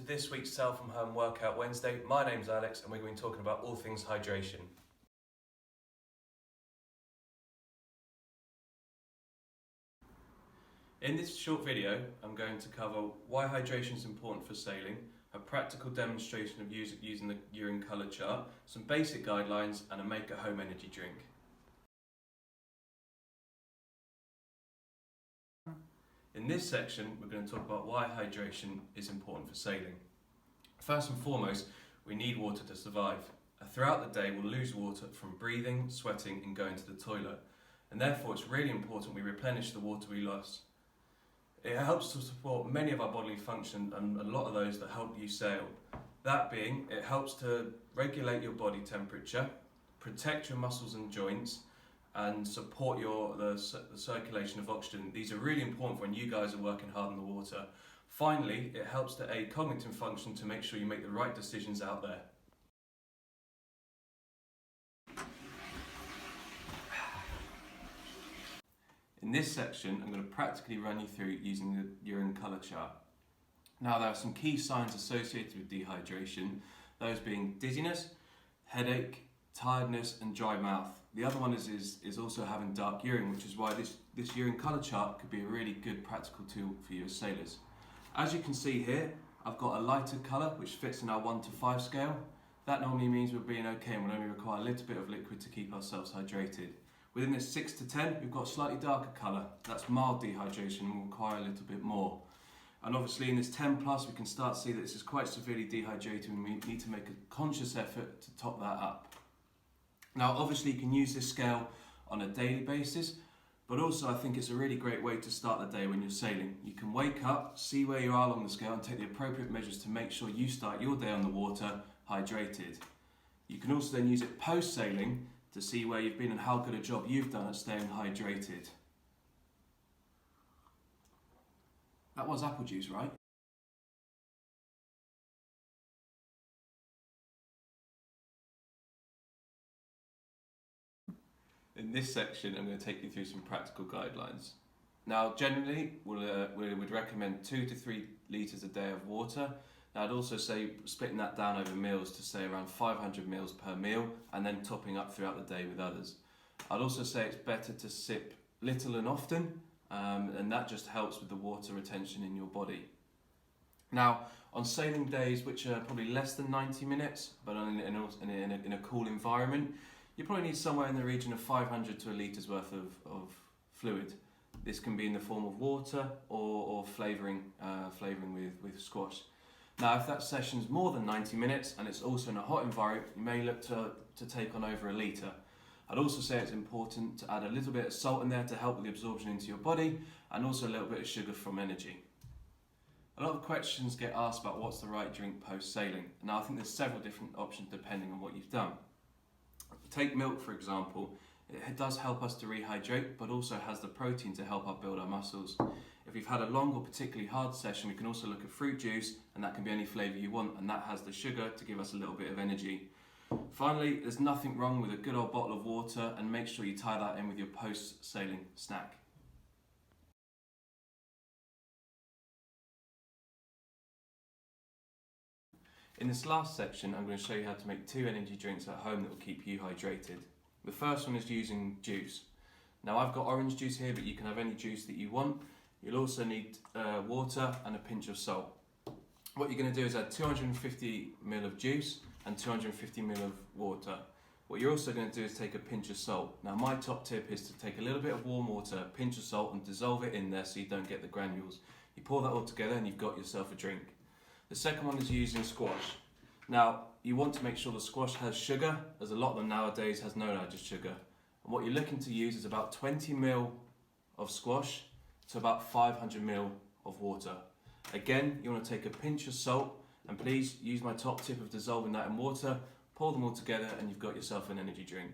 this week's Self from Home Workout Wednesday. My name's Alex and we're going to be talking about all things hydration. In this short video, I'm going to cover why hydration is important for sailing, a practical demonstration of using the urine colour chart, some basic guidelines and a make-at-home energy drink. In this section, we're going to talk about why hydration is important for sailing. First and foremost, we need water to survive. Throughout the day, we'll lose water from breathing, sweating and going to the toilet. And therefore, it's really important we replenish the water we lost. It helps to support many of our bodily functions and a lot of those that help you sail. That being, it helps to regulate your body temperature, protect your muscles and joints, and support the circulation of oxygen. These are really important when you guys are working hard in the water. Finally, it helps to aid cognitive function to make sure you make the right decisions out there. In this section, I'm going to practically run you through using the urine colour chart. Now, there are some key signs associated with dehydration, those being dizziness, headache, tiredness and dry mouth. The other one is also having dark urine, which is why this urine colour chart could be a really good practical tool for you as sailors. As you can see here, I've got a lighter colour which fits in our 1 to 5 scale. That normally means we're being okay and we'll only require a little bit of liquid to keep ourselves hydrated. Within this 6 to 10, we've got a slightly darker colour. That's mild dehydration and will require a little bit more. And obviously in this 10 plus, we can start to see that this is quite severely dehydrated and we need to make a conscious effort to top that up. Now, obviously you can use this scale on a daily basis, but also I think it's a really great way to start the day when you're sailing. You can wake up, see where you are along the scale and take the appropriate measures to make sure you start your day on the water hydrated. You can also then use it post-sailing to see where you've been and how good a job you've done at staying hydrated. That was apple juice, right? In this section, I'm going to take you through some practical guidelines. Now, generally, we would recommend 2 to 3 litres a day of water. Now, I'd also say splitting that down over meals to say around 500 mils per meal and then topping up throughout the day with others. I'd also say it's better to sip little and often, and that just helps with the water retention in your body. Now, on sailing days, which are probably less than 90 minutes, but in a cool environment, you probably need somewhere in the region of 500 to a litre's worth of fluid. This can be in the form of water or flavouring with squash. Now, if that session's more than 90 minutes and it's also in a hot environment, you may look to take on over a litre. I'd also say it's important to add a little bit of salt in there to help with the absorption into your body and also a little bit of sugar from energy. A lot of questions get asked about what's the right drink post-sailing. Now, I think there's several different options depending on what you've done. Take milk, for example. It does help us to rehydrate, but also has the protein to help us build our muscles. If we've had a long or particularly hard session, we can also look at fruit juice, and that can be any flavour you want, and that has the sugar to give us a little bit of energy. Finally, there's nothing wrong with a good old bottle of water, and make sure you tie that in with your post-sailing snack. In this last section, I'm going to show you how to make 2 energy drinks at home that will keep you hydrated. The first one is using juice. Now, I've got orange juice here, but you can have any juice that you want. You'll also need water and a pinch of salt. What you're going to do is add 250 ml of juice and 250 ml of water. What you're also going to do is take a pinch of salt. Now, my top tip is to take a little bit of warm water, a pinch of salt, and dissolve it in there so you don't get the granules. You pour that all together and you've got yourself a drink. The second one is using squash. Now, you want to make sure the squash has sugar, as a lot of them nowadays has no added sugar. And what you're looking to use is about 20 ml of squash to about 500 ml of water. Again, you want to take a pinch of salt, and please use my top tip of dissolving that in water, pour them all together, and you've got yourself an energy drink.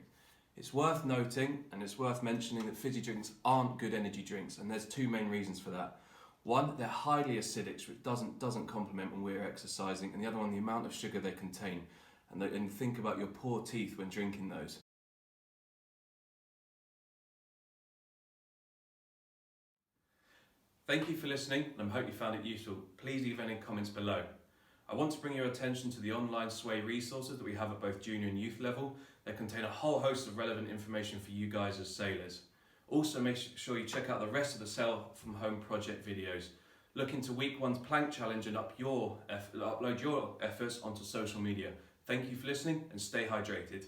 It's worth noting, and it's worth mentioning, that fizzy drinks aren't good energy drinks, and there's 2 main reasons for that. One, they're highly acidic, which doesn't complement when we're exercising, and the other one, the amount of sugar they contain. And think about your poor teeth when drinking those. Thank you for listening, and I hope you found it useful. Please leave any comments below. I want to bring your attention to the online Sway resources that we have at both junior and youth level. They contain a whole host of relevant information for you guys as sailors. Also, make sure you check out the rest of the Sail From Home project videos. Look into week 1's plank challenge and upload your efforts onto social media. Thank you for listening and stay hydrated.